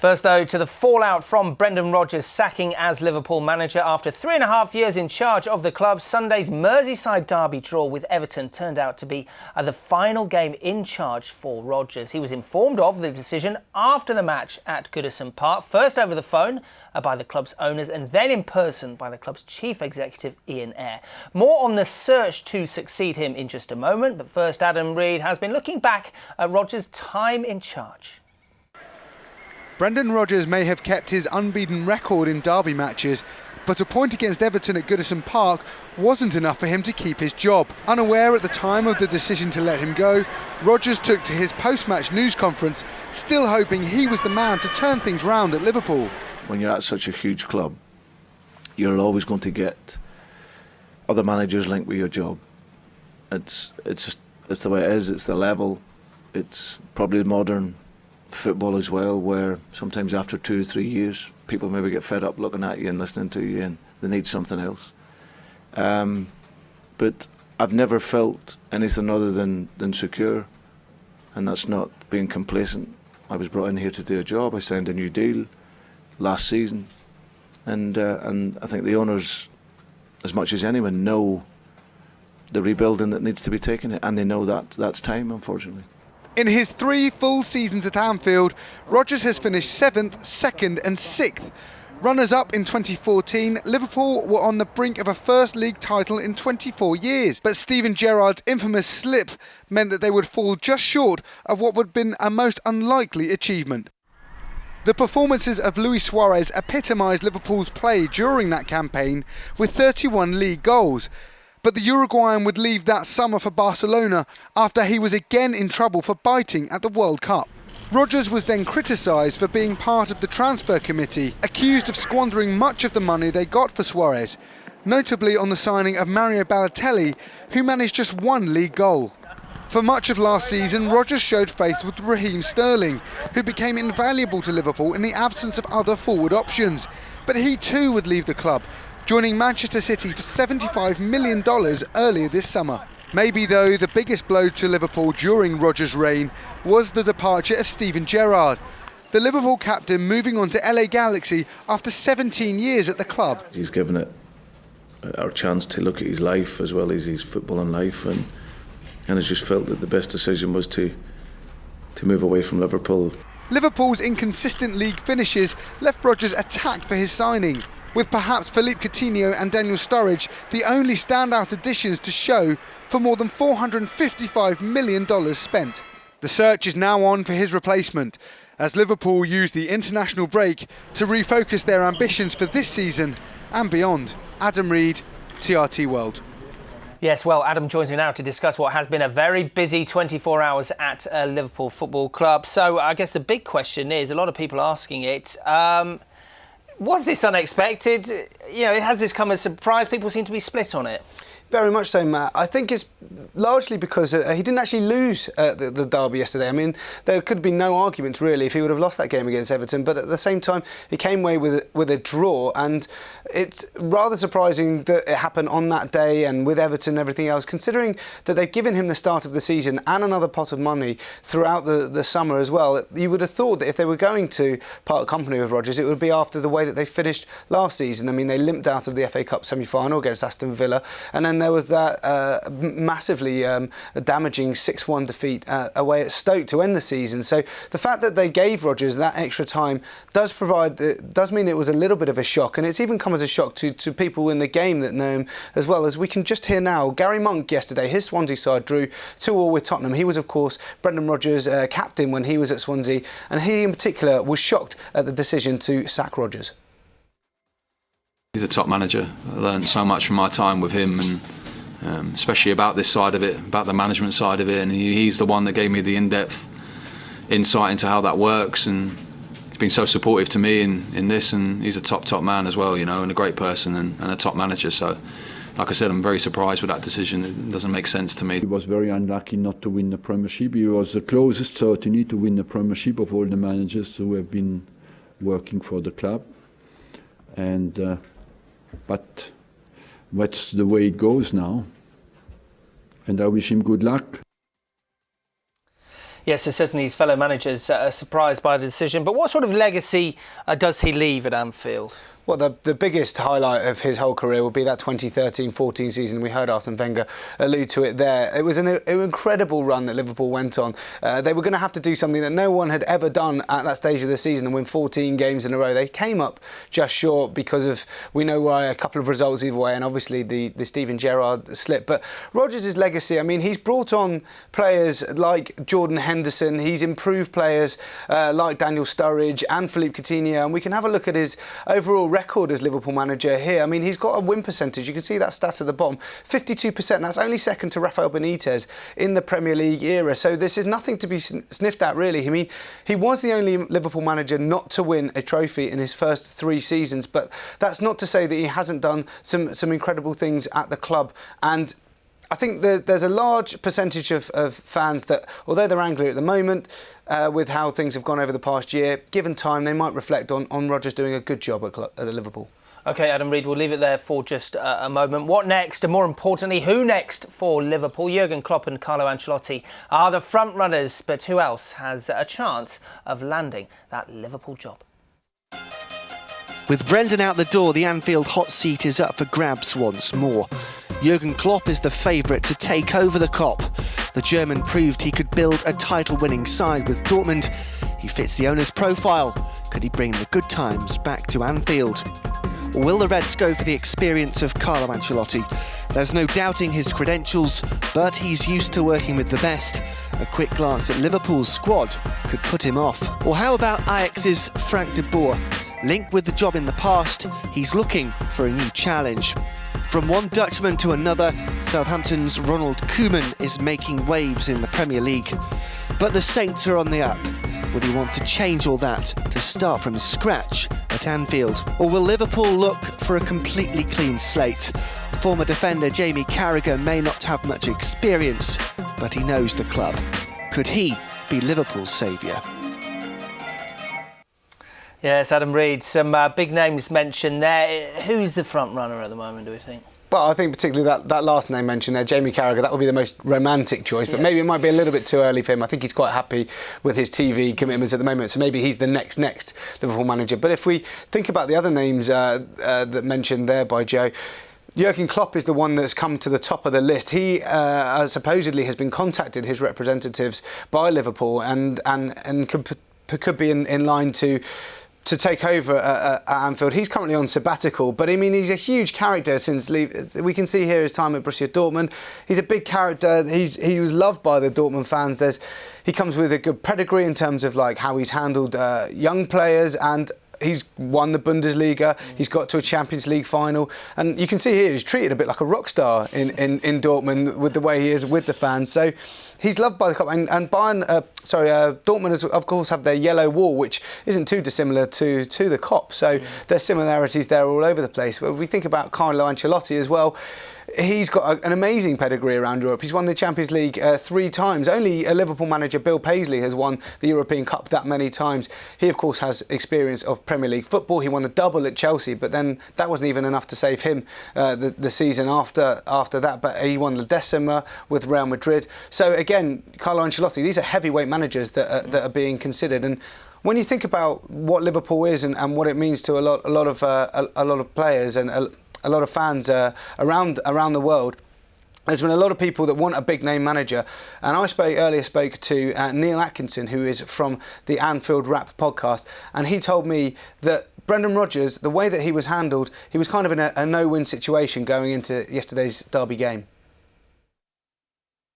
First, though, to the fallout from Brendan Rodgers sacking as Liverpool manager after 3.5 years in charge of the club. Sunday's Merseyside derby draw with Everton turned out to be the final game in charge for Rodgers. He was informed of the decision after the match at Goodison Park, first over the phone by the club's owners and then in person by the club's chief executive, Ian Ayre. More on the search to succeed him in just a moment, but first Adam Reid has been looking back at Rodgers' time in charge. Brendan Rodgers may have kept his unbeaten record in derby matches, but a point against Everton at Goodison Park wasn't enough for him to keep his job. Unaware at the time of the decision to let him go, Rodgers took to his post-match news conference, still hoping he was the man to turn things round at Liverpool. When you're at such a huge club, you're always going to get other managers linked with your job. It's the way it is, it's the level, it's probably modern football as well, where sometimes after 2 or 3 years people maybe get fed up looking at you and listening to you and they need something else. But I've never felt anything other than secure, and that's not being complacent. I was brought in here to do a job. I signed a new deal last season, and I think the owners, as much as anyone, know the rebuilding that needs to be taken, and they know that that's time, unfortunately. In his 3 full seasons at Anfield, Rodgers has finished 7th, 2nd and 6th. Runners-up in 2014, Liverpool were on the brink of a first league title in 24 years. But Steven Gerrard's infamous slip meant that they would fall just short of what would have been a most unlikely achievement. The performances of Luis Suarez epitomised Liverpool's play during that campaign with 31 league goals. But the Uruguayan would leave that summer for Barcelona after he was again in trouble for biting at the World Cup. Rodgers was then criticised for being part of the transfer committee, accused of squandering much of the money they got for Suarez, notably on the signing of Mario Balotelli, who managed just 1 league goal. For much of last season, Rodgers showed faith with Raheem Sterling, who became invaluable to Liverpool in the absence of other forward options. But he too would leave the club, joining Manchester City for $75 million earlier this summer. Maybe, though, the biggest blow to Liverpool during Rodgers' reign was the departure of Steven Gerrard, the Liverpool captain moving on to LA Galaxy after 17 years at the club. He's given it our chance to look at his life as well as his footballing life, and I just felt that the best decision was to move away from Liverpool. Liverpool's inconsistent league finishes left Rodgers attacked for his signing, with perhaps Philippe Coutinho and Daniel Sturridge the only standout additions to show for more than $455 million spent. The search is now on for his replacement, as Liverpool use the international break to refocus their ambitions for this season and beyond. Adam Reid, TRT World. Yes, well, Adam joins me now to discuss what has been a very busy 24 hours at Liverpool Football Club. So I guess the big question is, a lot of people asking it, was this unexpected? You know, has this come as a surprise? People seem to be split on it. Very much so, Matt. I think it's largely because he didn't actually lose the derby yesterday. I mean, there could have been no arguments really if he would have lost that game against Everton, but at the same time he came away with a draw, and it's rather surprising that it happened on that day and with Everton and everything else, considering that they've given him the start of the season and another pot of money throughout the summer as well. You would have thought that if they were going to part company with Rodgers, it would be after the way that they finished last season. I mean, they limped out of the FA Cup semi-final against Aston Villa, and then there was that massively damaging 6-1 defeat away at Stoke to end the season. So the fact that they gave Rodgers that extra time does mean it was a little bit of a shock, and it's even come as a shock to people in the game that know him as well. As we can just hear now, Gary Monk yesterday, his Swansea side drew 2-2 with Tottenham. He was, of course, Brendan Rodgers' captain when he was at Swansea, and he in particular was shocked at the decision to sack Rodgers. He's a top manager. I learned so much from my time with him, and especially about this side of it, about the management side of it, and he's the one that gave me the in-depth insight into how that works, and he's been so supportive to me in this, and he's a top man as well, you know, and a great person and a top manager. So like I said, I'm very surprised with that decision. It doesn't make sense to me. He was very unlucky not to win the Premiership. He was the closest certainly to win the Premiership of all the managers who have been working for the club, and but that's the way it goes now, and I wish him good luck. Yes, so certainly his fellow managers are surprised by the decision. But what sort of legacy does he leave at Anfield? Well, the biggest highlight of his whole career would be that 2013-14 season. We heard Arsene Wenger allude to it there. It was an incredible run that Liverpool went on. They were going to have to do something that no one had ever done at that stage of the season and win 14 games in a row. They came up just short because of, we know why, a couple of results either way, and obviously the Steven Gerrard slip. But Rodgers' legacy, I mean, he's brought on players like Jordan Henderson. He's improved players like Daniel Sturridge and Philippe Coutinho. And we can have a look at his overall record as Liverpool manager here. I mean, he's got a win percentage. You can see that stat at the bottom, 52%. That's only second to Rafael Benitez in the Premier League era. So this is nothing to be sniffed at, really. I mean, he was the only Liverpool manager not to win a trophy in his first 3 seasons, but that's not to say that he hasn't done some incredible things at the club. And I think there's a large percentage of fans that, although they're angry at the moment with how things have gone over the past year, given time, they might reflect on Rodgers doing a good job at Liverpool. OK, Adam Reid, we'll leave it there for just a moment. What next? And more importantly, who next for Liverpool? Jurgen Klopp and Carlo Ancelotti are the front runners, but who else has a chance of landing that Liverpool job? With Brendan out the door, the Anfield hot seat is up for grabs once more. Jurgen Klopp is the favourite to take over the Kop. The German proved he could build a title-winning side with Dortmund. He fits the owner's profile. Could he bring the good times back to Anfield? Or will the Reds go for the experience of Carlo Ancelotti? There's no doubting his credentials, but he's used to working with the best. A quick glance at Liverpool's squad could put him off. Or how about Ajax's Frank de Boer? Linked with the job in the past, he's looking for a new challenge. From one Dutchman to another, Southampton's Ronald Koeman is making waves in the Premier League. But the Saints are on the up. Would he want to change all that to start from scratch at Anfield? Or will Liverpool look for a completely clean slate? Former defender Jamie Carragher may not have much experience, but he knows the club. Could he be Liverpool's saviour? Yes, Adam Reid, some big names mentioned there. Who's the front runner at the moment, do we think? Well, I think particularly that last name mentioned there, Jamie Carragher, that would be the most romantic choice, but maybe it might be a little bit too early for him. I think he's quite happy with his TV commitments at the moment, so maybe he's the next Liverpool manager. But if we think about the other names that mentioned there by Joe, Jurgen Klopp is the one that's come to the top of the list. He supposedly has been contacted, his representatives, by Liverpool and could be in line to take over at Anfield. He's currently on sabbatical, but I mean, he's a huge character since we can see here his time at Borussia Dortmund. He's a big character. He was loved by the Dortmund fans. He comes with a good pedigree in terms of like how he's handled young players, and he's won the Bundesliga. He's got to a Champions League final, and you can see here he's treated a bit like a rock star in Dortmund with the way he is with the fans. So he's loved by the club, and Dortmund of course have their yellow wall, which isn't too dissimilar to the Kop. So there's similarities there all over the place. But if we think about Carlo Ancelotti as well, he's got an amazing pedigree around Europe. He's won the Champions League 3 times. Only a Liverpool manager, Bill Paisley, has won the European Cup that many times. He, of course, has experience of Premier League football. He won the double at Chelsea, but then that wasn't even enough to save him the season after that. But he won the Decima with Real Madrid. So again, Carlo Ancelotti, these are heavyweight managers that are being considered. And when you think about what Liverpool is and what it means to a lot of players and a lot of fans around the world, there's been a lot of people that want a big name manager, and I spoke to Neil Atkinson, who is from the Anfield Rap podcast, and he told me that Brendan Rodgers, the way that he was handled, he was kind of in a no-win situation going into yesterday's derby game.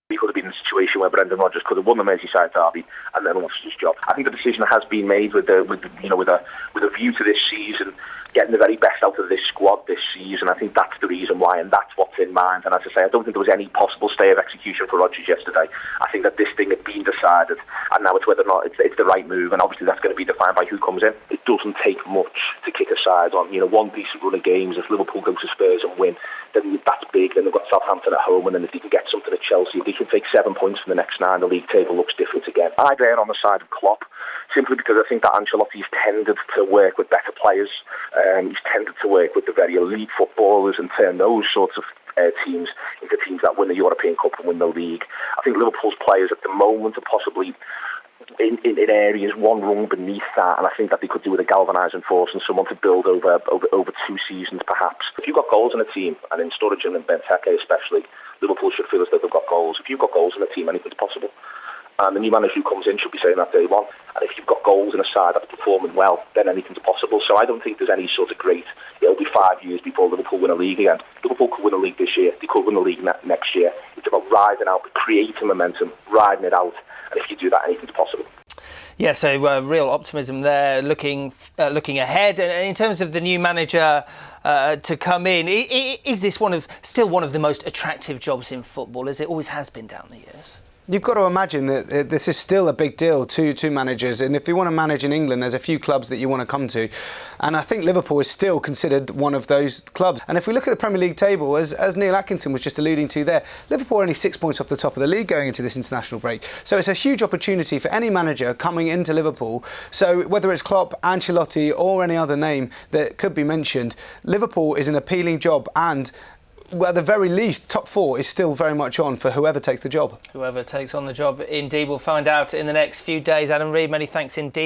He could have been in a situation where Brendan Rodgers could have won the Merseyside derby and then lost his job. I think the decision has been made with a view to this season, getting the very best out of this squad this season. I think that's the reason why, and that's what's in mind. And as I say, I don't think there was any possible stay of execution for Rodgers yesterday. I think that this thing had been decided, and now it's whether or not it's the right move, and obviously that's going to be defined by who comes in. It doesn't take much to kick a side on. One decent run of games. If Liverpool go to Spurs and win, then that's big. Then they've got Southampton at home, and then if they can get something at Chelsea, if they can take 7 points from the next 9, the league table looks different again. I'd err on the side of Klopp, simply because I think that Ancelotti's tended to work with better players He's tended to work with the very elite footballers and turn those sorts of teams into teams that win the European Cup and win the league. I think Liverpool's players at the moment are possibly in areas one rung beneath that, and I think that they could do with a galvanising force and someone to build over 2 seasons perhaps. If you've got goals in a team, and in Sturridge and Benteke especially, Liverpool should feel as though they've got goals. If you've got goals in a team, anything's possible. And the new manager who comes in should be saying that day one. And if you've got goals in a side that's performing well, then anything's possible. So I don't think there's any sort of great, it'll be 5 years before Liverpool win a league again. Liverpool could win a league this year. They could win the league next year. It's about riding out, creating momentum, riding it out. And if you do that, anything's possible. Yeah, so real optimism there, looking ahead. And in terms of the new manager to come in, is this still one of the most attractive jobs in football, as it always has been down the years? You've got to imagine that this is still a big deal to managers, and if you want to manage in England, there's a few clubs that you want to come to, and I think Liverpool is still considered one of those clubs. And if we look at the Premier League table, as Neil Atkinson was just alluding to there, Liverpool are only 6 points off the top of the league going into this international break. So it's a huge opportunity for any manager coming into Liverpool. So whether it's Klopp, Ancelotti or any other name that could be mentioned, Liverpool is an appealing job, and well, at the very least, top 4 is still very much on for whoever takes the job. Whoever takes on the job, indeed. We'll find out in the next few days. Adam Reid, many thanks indeed.